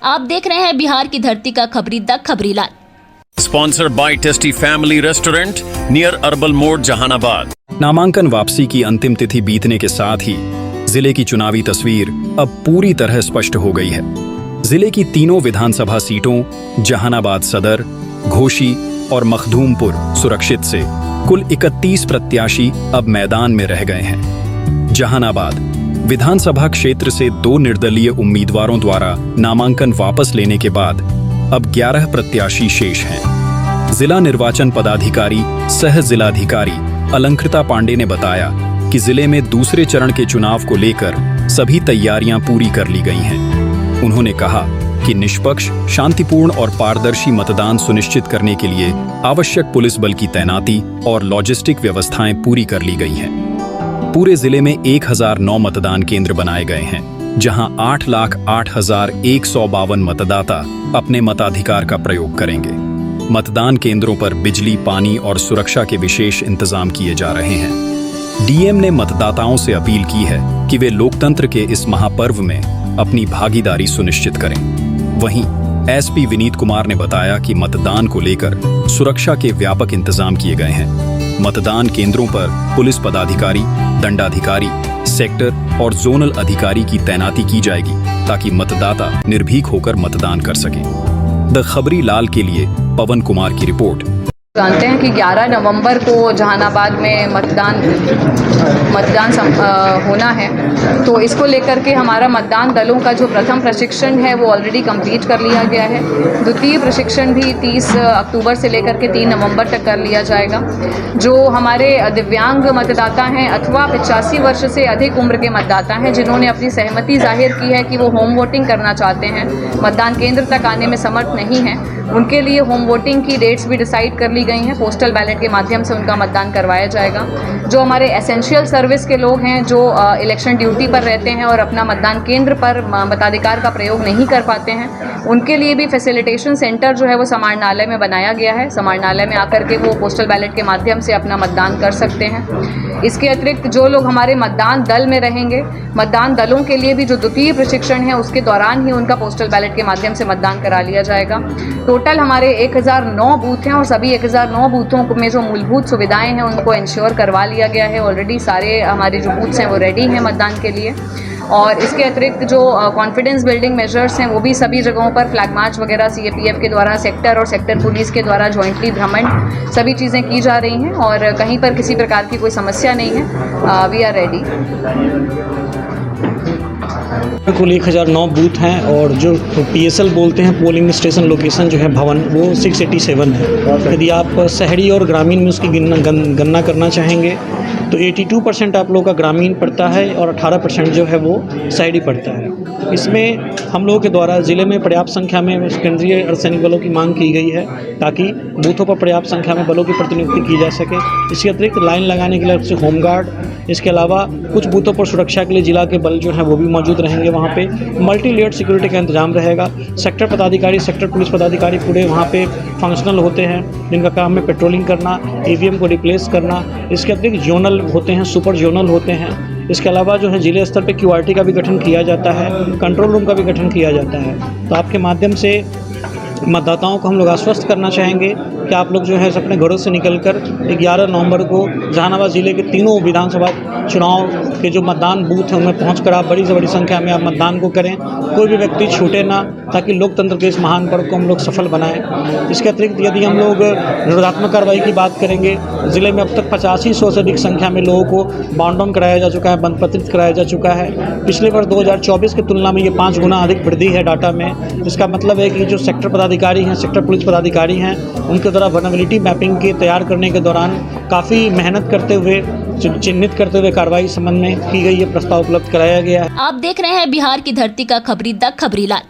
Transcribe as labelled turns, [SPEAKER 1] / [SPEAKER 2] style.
[SPEAKER 1] आप देख रहे हैं बिहार की धरती का खबरी द खबरी लाल।
[SPEAKER 2] Sponsored by tasty family restaurant near अर्बल मोड़ जहानाबाद।
[SPEAKER 3] नामांकन वापसी की अंतिम तिथि बीतने के साथ ही जिले की चुनावी तस्वीर अब पूरी तरह स्पष्ट हो गई है। जिले की तीनों विधानसभा सीटों जहानाबाद सदर, घोशी और मखदूमपुर सुरक्षित से कुल 31 प्रत्याशी अब मैदान में रह गए हैं। जहानाबाद विधानसभा क्षेत्र से 2 निर्दलीय उम्मीदवारों द्वारा नामांकन वापस लेने के बाद अब 11 प्रत्याशी शेष हैं। जिला निर्वाचन पदाधिकारी सह जिलाधिकारी अलंकृता पांडे ने बताया कि जिले में दूसरे चरण के चुनाव को लेकर सभी तैयारियां पूरी कर ली गई हैं। उन्होंने कहा कि निष्पक्ष, शांतिपूर्ण और पारदर्शी मतदान सुनिश्चित करने के लिए आवश्यक पुलिस बल की तैनाती और लॉजिस्टिक व्यवस्थाएं पूरी कर ली गई हैं। पूरे जिले में 1009 मतदान केंद्र बनाए गए हैं, जहां 8,08,152 मतदाता अपने मताधिकार का प्रयोग करेंगे। मतदान केंद्रों पर बिजली, पानी और सुरक्षा के विशेष इंतजाम किए जा रहे हैं। डीएम ने मतदाताओं से अपील की है कि वे लोकतंत्र के इस महापर्व में अपनी भागीदारी सुनिश्चित करें। वहीं एसपी विनीत कुमार ने बताया कि मतदान को लेकर सुरक्षा के व्यापक इंतजाम किए गए हैं। मतदान केंद्रों पर पुलिस पदाधिकारी, दंडाधिकारी, सेक्टर और जोनल अधिकारी की तैनाती की जाएगी ताकि मतदाता निर्भीक होकर मतदान कर सकें। द खबरी लाल के लिए पवन कुमार की रिपोर्ट।
[SPEAKER 4] जानते हैं कि 11 नवंबर को जहानाबाद में मतदान होना है, तो इसको लेकर के हमारा मतदान दलों का जो प्रथम प्रशिक्षण है वो ऑलरेडी कंप्लीट कर लिया गया है। द्वितीय प्रशिक्षण भी 30 अक्टूबर से लेकर के 3 नवंबर तक कर लिया जाएगा। जो हमारे दिव्यांग मतदाता हैं अथवा 85 वर्ष से अधिक उम्र के मतदाता हैं जिन्होंने अपनी सहमति जाहिर की है कि वो होम वोटिंग करना चाहते हैं, मतदान केंद्र तक आने में समर्थ नहीं हैं, उनके लिए होम वोटिंग की डेट्स भी डिसाइड कर ली गई हैं। पोस्टल बैलेट के माध्यम से उनका मतदान करवाया जाएगा। जो हमारे एसेंशियल सर्विस के लोग हैं, जो इलेक्शन ड्यूटी पर रहते हैं और अपना मतदान केंद्र पर मताधिकार का प्रयोग नहीं कर पाते हैं, उनके लिए भी फैसिलिटेशन सेंटर जो है वो समाहरणालय में बनाया गया है। समाहरणालय में आकर के वो पोस्टल बैलेट के माध्यम से अपना मतदान कर सकते हैं। इसके अतिरिक्त जो लोग हमारे मतदान दल में रहेंगे, मतदान दलों के लिए भी जो द्वितीय प्रशिक्षण है उसके दौरान ही उनका पोस्टल बैलेट के माध्यम से मतदान करा लिया जाएगा। टोटल हमारे 1009 बूथ हैं और सभी 1009 बूथों में जो मूलभूत सुविधाएं हैं उनको इंश्योर करवा लिया गया है। ऑलरेडी सारे हमारे जो बूथ्स हैं वो रेडी हैं मतदान के लिए। और इसके अतिरिक्त जो कॉन्फिडेंस बिल्डिंग मेजर्स हैं वो भी सभी जगहों पर फ्लैग मार्च वगैरह सीएपीएफ के द्वारा, सेक्टर और सेक्टर पुलिस के द्वारा जॉइंटली भ्रमण सभी चीज़ें की जा रही हैं और कहीं पर किसी प्रकार की कोई समस्या नहीं है। We are ready.
[SPEAKER 5] कुल 1009 बूथ हैं और जो पीएसएल बोलते हैं पोलिंग स्टेशन लोकेशन जो है भवन, वो 687 है। यदि आप शहरी और ग्रामीण में उसकी गणना करना चाहेंगे तो 82% आप लोगों का ग्रामीण पड़ता है और 18% जो है वो शहरी पड़ता है। इसमें हम लोगों के द्वारा ज़िले में पर्याप्त संख्या में केंद्रीय अर्धसैनिक बलों की मांग की गई है ताकि बूथों पर पर्याप्त संख्या में बलों की प्रतिनियुक्ति की जा सके। इसके अतिरिक्त लाइन लगाने के लिए होमगार्ड, इसके अलावा कुछ बूथों पर सुरक्षा के लिए जिला के बल जो है वो भी मौजूद रहेंगे। वहाँ पे मल्टी लेयर्ड सिक्योरिटी का इंतजाम रहेगा। सेक्टर पदाधिकारी, सेक्टर पुलिस पदाधिकारी पूरे वहाँ पे फंक्शनल होते हैं जिनका काम है पेट्रोलिंग करना, ईवीएम को रिप्लेस करना। इसके अतिरिक्त जोनल होते हैं, सुपर जोनल होते हैं। इसके अलावा जो है जिले स्तर पे क्यूआरटी का भी गठन किया जाता है, कंट्रोल रूम का भी गठन किया जाता है। तो आपके माध्यम से मतदाताओं को हम लोग आश्वस्त करना चाहेंगे कि आप लोग जो है अपने घरों से निकलकर 11 नवंबर को जहानाबाद ज़िले के तीनों विधानसभा चुनाव के जो मतदान बूथ हैं उनमें पहुंचकर आप बड़ी से बड़ी संख्या में आप मतदान को करें। कोई भी व्यक्ति छूटे ना, ताकि लोकतंत्र के इस महान पर्व को हम लोग सफल बनाएं। इसके अतिरिक्त यदि हम लोग निरोधात्मक कार्रवाई की बात करेंगे, ज़िले में अब तक 8500 से अधिक संख्या में लोगों को बाउंड डाउन कराया जा चुका है, बंद पत्रित कराया जा चुका है। पिछले वर्ष 2024 की तुलना में ये 5 गुना अधिक वृद्धि है डाटा में। इसका मतलब है कि जो सेक्टर पदाधिकारी हैं, सेक्टर पुलिस पदाधिकारी हैं, उनके द्वारा वल्नरेबिलिटी मैपिंग के तैयार करने के दौरान काफ़ी मेहनत करते हुए, चिन्हित करते हुए कार्रवाई संबंध में की गई ये प्रस्ताव उपलब्ध कराया गया है।
[SPEAKER 1] आप देख रहे हैं बिहार की धरती का खबरी द खबरी लाल।